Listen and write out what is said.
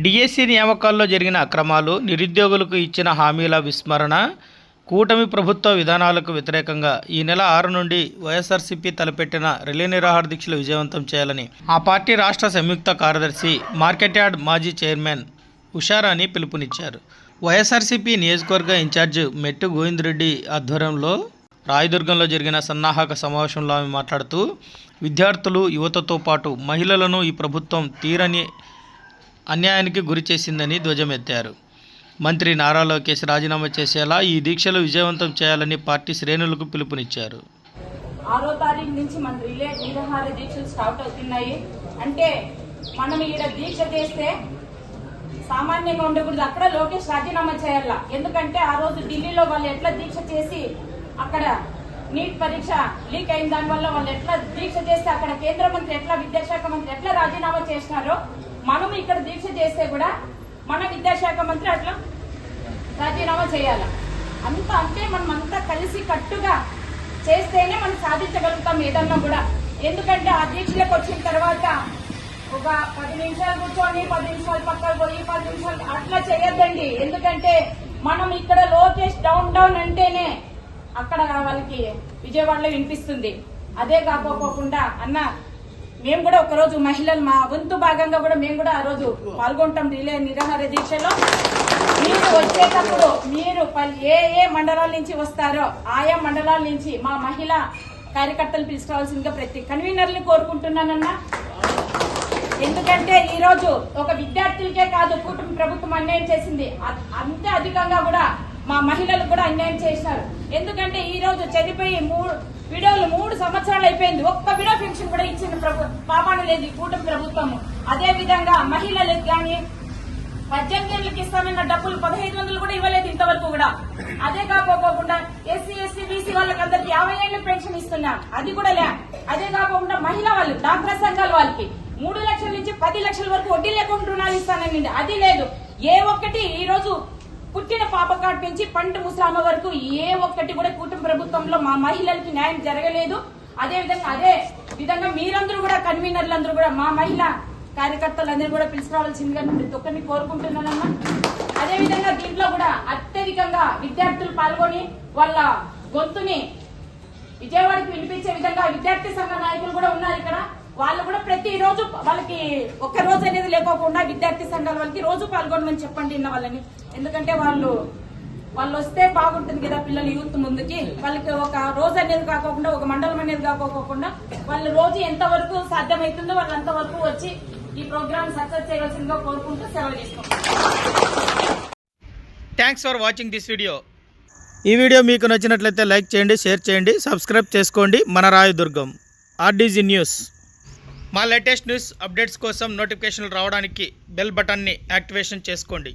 DSC నియామకాల్లో జరిగిన అక్రమాలు, నిరుద్యోగులకు ఇచ్చిన హామీల విస్మరణ, కూటమి ప్రభుత్వ విధానాలకు వ్యతిరేకంగా ఈ నెల 6 నుండి వైఎస్ఆర్సీపీ తలపెట్టిన రిలే నిరాహార దీక్షలు విజయవంతం చేయాలని ఆ పార్టీ రాష్ట్ర సంయుక్త కార్యదర్శి మార్కెట్ యార్డ్ మాజీ చైర్మన్ ఉషారాణి పిలుపునిచ్చారు. వైఎస్ఆర్సీపీ నియోజకవర్గ ఇన్ఛార్జ్ మెట్టు గోవిందరెడ్డి ఆధ్వర్యంలో రాయదుర్గంలో జరిగిన సన్నాహక సమావేశంలో ఆమె మాట్లాడుతూ, విద్యార్థులు, యువతతో పాటు మహిళలను ఈ ప్రభుత్వం తీరని అన్యాయానికి గురి చేసిందని ధ్వజమెత్తారు. మంత్రి నారా లోకేష్ రాజీనామా చేసేలా ఈ దీక్షలు విజయవంతం చేయాలని పార్టీ శ్రేణులకు పిలుపునిచ్చారు. 6వ తారీఖు నుంచి మన రిలే నిరాహార దీక్షలు స్టార్ట్ అవుతున్నాయి. అంటే మనం ఈడ దీక్ష చేస్తే సామాన్యంగా ఉండకూడదు, అక్కడ లోకేష్ రాజీనామా చేయాల. ఎందుకంటే ఆ రోజు ఢిల్లీలో వాళ్ళు ఎట్లా దీక్ష చేసి అక్కడ నీట్ పరీక్ష లీక్ అయిన దాని వల్ల వాళ్ళు ఎట్లా దీక్ష చేస్తే అక్కడ కేంద్ర మంత్రి ఎట్లా, విద్యాశాఖ మంత్రి ఎట్లా రాజీనామా చేసినారో మనం ఇక్కడ దీక్ష చేస్తే కూడా మన విద్యాశాఖ మంత్రి అట్లా రాజీనామా చేయాలి. అంటే మనం అంతా కలిసి కట్టుగా చేస్తేనే మనం సాధించగలుగుతాం ఏదన్నా కూడా. ఎందుకంటే ఆ దీక్షలకు వచ్చిన తర్వాత ఒక 10 నిమిషాలు కూర్చొని 10 నిమిషాలు పక్కకు పోయి 10 నిమిషాలు అట్లా చేయొద్దండి. ఎందుకంటే మనం ఇక్కడ లోకేష్ డౌన్ డౌన్ అంటేనే అక్కడ వాళ్ళకి విజయవాడలో వినిపిస్తుంది. అదే కాకపోకుండా అన్న మేము కూడా ఒకరోజు మహిళలు మా వంతు భాగంగా కూడా మేము కూడా ఆ రోజు పాల్గొంటాం రిలే నిరాహార దీక్షలో. మీరు వచ్చేటప్పుడు మీరు ఏ మండలాల నుంచి వస్తారో ఆయా మండలాల నుంచి మా మహిళా కార్యకర్తలు పిలుచుకోవాల్సిందిగా ప్రతి కన్వీనర్ని కోరుకుంటున్నానన్నా. ఎందుకంటే ఈ రోజు ఒక విద్యార్థులకే కాదు కూటమి ప్రభుత్వం అన్యాయం చేసింది, అంతే అధికంగా కూడా మా మహిళలకు కూడా అన్యాయం చేసినారు. ఎందుకంటే ఈ రోజు చనిపోయి విడోలు 3 సంవత్సరాలు అయిపోయింది, ఒక్క విడో పెన్షన్ కూడా ఇచ్చిన పాపాను లేదు ఈ కూటమి ప్రభుత్వము. అదే విధంగా మహిళలకు గాని 18 ఏళ్ళకి ఇస్తానన్న డబ్బులు 1500 కూడా ఇవ్వలేదు ఇంతవరకు కూడా. అదే కాకపోకుండా ఎస్సీ ఎస్టీ బీసీ వాళ్ళకి అందరికి 50 ఏళ్ళు పెన్షన్ ఇస్తున్నా, అది కూడా లే. అదే కాకుండా మహిళా వాళ్ళు డాక్టర్ సంఘాల వాళ్ళకి 3 లక్షల నుంచి 10 లక్షల వరకు వడ్డీ లేకుండా రుణాలు ఇస్తానని అది లేదు. ఏ ఒక్కటి ఈ రోజు పుట్టిన పాప కాటు నుంచి పంట ముసలామ వరకు ఏ ఒక్కటి కూడా కూటమి ప్రభుత్వంలో మా మహిళలకి న్యాయం జరగలేదు. అదే విధంగా మీరందరూ కూడా కన్వీనర్లందరూ కూడా మా మహిళా కార్యకర్తలందరూ కూడా పిలుచుకోవాల్సిందిగా ప్రతి ఒక్కరిని కోరుకుంటున్నానమ్మా. అదే విధంగా దీంట్లో కూడా అత్యధికంగా విద్యార్థులు పాల్గొని వాళ్ళ గొంతుని విజయవాడకి వినిపించే విధంగా విద్యార్థి సంఘ నాయకులు కూడా ఉన్నారు ఇక్కడ. వాళ్ళు కూడా ప్రతిరోజు వాళ్ళకి ఒక్క రోజు అనేది లేకోకుండా విద్యార్థి సంఘాల వాళ్ళకి రోజు పాల్గొనమని చెప్పండి ఇన్న వాళ్ళని. ఎందుకంటే వాళ్ళు వస్తే బాగుంటుంది కదా పిల్లలు యూత్ ముందుకి. వాళ్ళకి ఒక రోజు అనేది కాకుండా ఒక మండలం అనేది కాకోకుండా వాళ్ళు రోజు ఎంతవరకు సాధ్యమవుతుందో వాళ్ళంతవరకు వచ్చి ఈ ప్రోగ్రామ్ సక్సెస్ చేయవలసిందిగా కోరుకుంటూ సెలవు తీసుకుంటాం. Thanks for watching this video. ఈ వీడియో మీకు నచ్చినట్లయితే లైక్ చేయండి, షేర్ చేయండి, సబ్స్క్రైబ్ చేసుకోండి. మన రాయదుర్గం ఆర్డీజీ న్యూస్. మా లేటెస్ట్ న్యూస్ అప్డేట్స్ కోసం నోటిఫికేషన్లు రావడానికి బెల్ బటన్ని యాక్టివేషన్ చేసుకోండి.